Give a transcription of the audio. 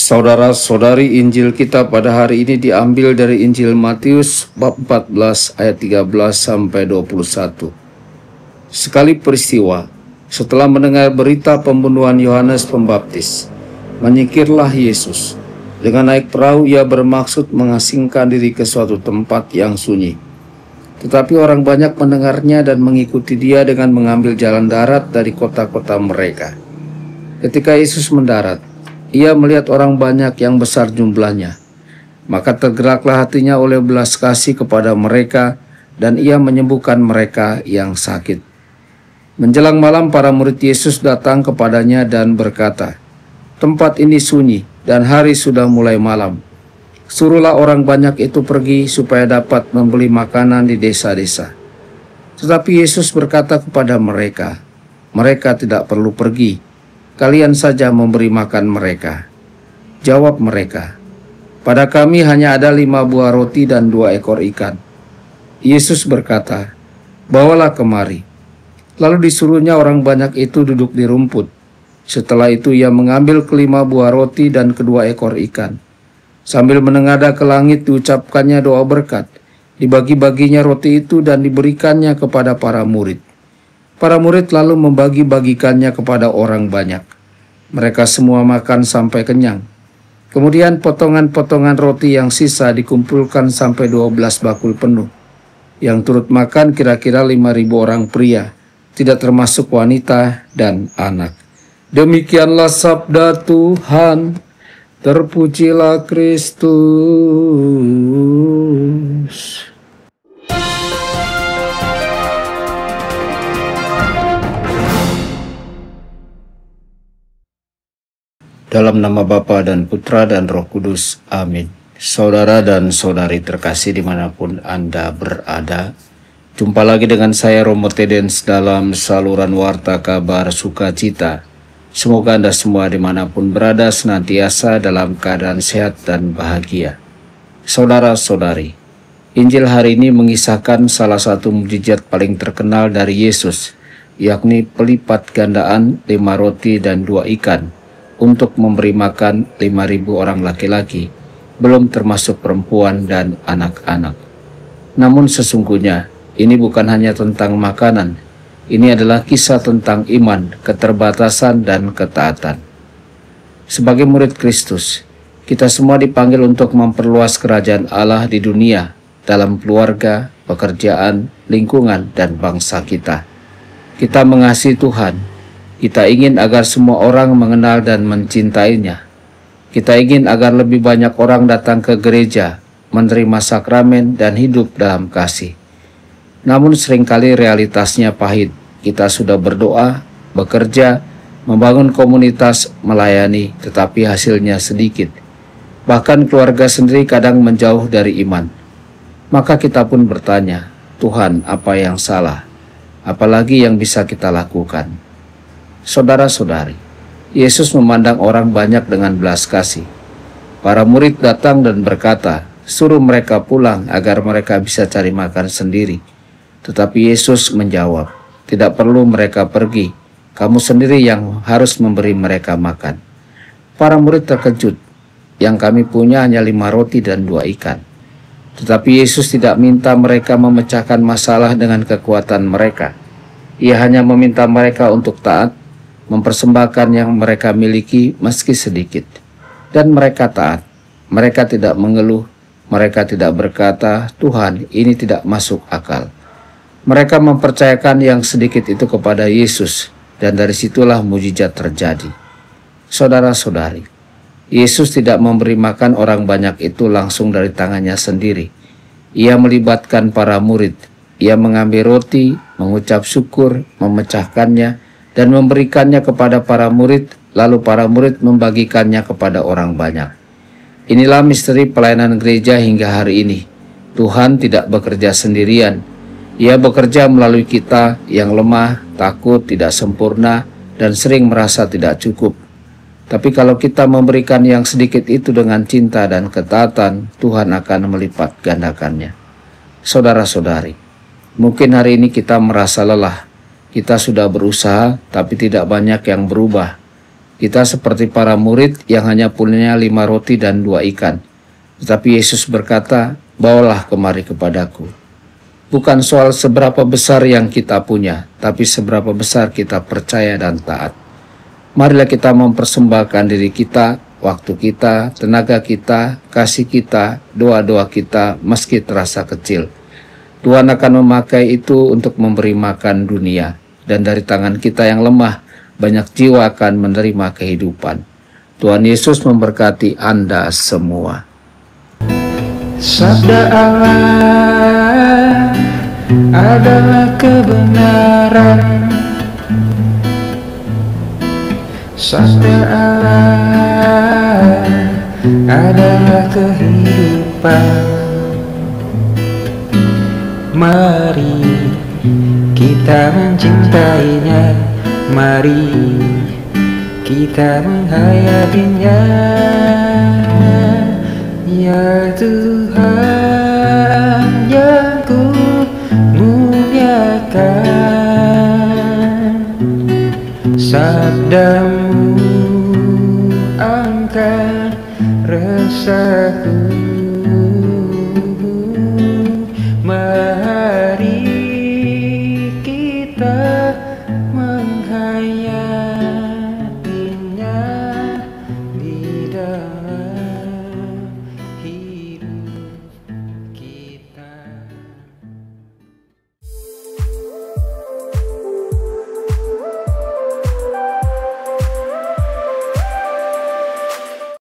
Saudara-saudari, Injil kita pada hari ini diambil dari Injil Matius bab 14 ayat 13 sampai 21. Sekali peristiwa, setelah mendengar berita pembunuhan Yohanes Pembaptis, menyingkirlah Yesus. Dengan naik perahu ia bermaksud mengasingkan diri ke suatu tempat yang sunyi. Tetapi orang banyak mendengarnya dan mengikuti dia dengan mengambil jalan darat dari kota-kota mereka. Ketika Yesus mendarat, ia melihat orang banyak yang besar jumlahnya. Maka tergeraklah hatinya oleh belas kasih kepada mereka, dan ia menyembuhkan mereka yang sakit. Menjelang malam para murid Yesus datang kepadanya dan berkata, "Tempat ini sunyi dan hari sudah mulai malam. Suruhlah orang banyak itu pergi supaya dapat membeli makanan di desa-desa." Tetapi Yesus berkata kepada mereka, "Mereka tidak perlu pergi. Kalian saja memberi makan mereka." Jawab mereka, "Pada kami hanya ada 5 buah roti dan 2 ekor ikan." Yesus berkata, "Bawalah kemari." Lalu disuruhnya orang banyak itu duduk di rumput. Setelah itu ia mengambil ke-5 buah roti dan ke-2 ekor ikan. Sambil menengadah ke langit diucapkannya doa berkat. Dibagi-baginya roti itu dan diberikannya kepada para murid. Para murid lalu membagi-bagikannya kepada orang banyak. Mereka semua makan sampai kenyang. Kemudian potongan-potongan roti yang sisa dikumpulkan sampai 12 bakul penuh. Yang turut makan kira-kira 5.000 orang pria, tidak termasuk wanita dan anak. Demikianlah sabda Tuhan. Terpujilah Kristus. Dalam nama Bapa dan Putra dan Roh Kudus. Amin. Saudara dan saudari terkasih dimanapun Anda berada, jumpa lagi dengan saya Romo Tedens dalam saluran Warta Kabar Sukacita. Semoga Anda semua dimanapun berada senantiasa dalam keadaan sehat dan bahagia. Saudara-saudari, Injil hari ini mengisahkan salah satu mukjizat paling terkenal dari Yesus, yakni pelipat gandaan 5 roti dan 2 ikan untuk memberi makan 5.000 orang laki-laki, belum termasuk perempuan dan anak-anak. Namun sesungguhnya ini bukan hanya tentang makanan. Ini adalah kisah tentang iman, keterbatasan, dan ketaatan. Sebagai murid Kristus, kita semua dipanggil untuk memperluas kerajaan Allah di dunia, dalam keluarga, pekerjaan, lingkungan, dan bangsa kita. Kita mengasihi Tuhan. Kita ingin agar semua orang mengenal dan mencintainya. Kita ingin agar lebih banyak orang datang ke gereja, menerima sakramen, dan hidup dalam kasih. Namun seringkali realitasnya pahit. Kita sudah berdoa, bekerja, membangun komunitas, melayani, tetapi hasilnya sedikit. Bahkan keluarga sendiri kadang menjauh dari iman. Maka kita pun bertanya, Tuhan, apa yang salah? Apalagi yang bisa kita lakukan? Saudara-saudari, Yesus memandang orang banyak dengan belas kasih. Para murid datang dan berkata, "Suruh mereka pulang agar mereka bisa cari makan sendiri." Tetapi Yesus menjawab, "Tidak perlu mereka pergi, kamu sendiri yang harus memberi mereka makan." Para murid terkejut, yang kami punya hanya 5 roti dan 2 ikan. Tetapi Yesus tidak minta mereka memecahkan masalah dengan kekuatan mereka. Ia hanya meminta mereka untuk taat, mempersembahkan yang mereka miliki meski sedikit. Dan mereka taat. Mereka tidak mengeluh. Mereka tidak berkata, "Tuhan, ini tidak masuk akal." Mereka mempercayakan yang sedikit itu kepada Yesus, dan dari situlah mujizat terjadi. Saudara-saudari, Yesus tidak memberi makan orang banyak itu langsung dari tangannya sendiri. Ia melibatkan para murid. Ia mengambil roti, mengucap syukur, memecahkannya, dan memberikannya kepada para murid, lalu para murid membagikannya kepada orang banyak. Inilah misteri pelayanan gereja hingga hari ini. Tuhan tidak bekerja sendirian. Ia bekerja melalui kita yang lemah, takut, tidak sempurna, dan sering merasa tidak cukup. Tapi kalau kita memberikan yang sedikit itu dengan cinta dan ketaatan, Tuhan akan melipat gandakannya. Saudara-saudari, mungkin hari ini kita merasa lelah. Kita sudah berusaha, tapi tidak banyak yang berubah. Kita seperti para murid yang hanya punya 5 roti dan 2 ikan. Tetapi Yesus berkata, "Bawalah kemari kepadaku." Bukan soal seberapa besar yang kita punya, tapi seberapa besar kita percaya dan taat. Marilah kita mempersembahkan diri kita, waktu kita, tenaga kita, kasih kita, doa-doa kita, meski terasa kecil. Tuhan akan memakai itu untuk memberi makan dunia, dan dari tangan kita yang lemah, banyak jiwa akan menerima kehidupan. Tuhan Yesus memberkati Anda semua. Sabda Allah adalah kebenaran. Sabda Allah adalah kehidupan. Mari kita mencintainya, mari kita menghayatinya. Ya Tuhan yang ku muliakan, sabda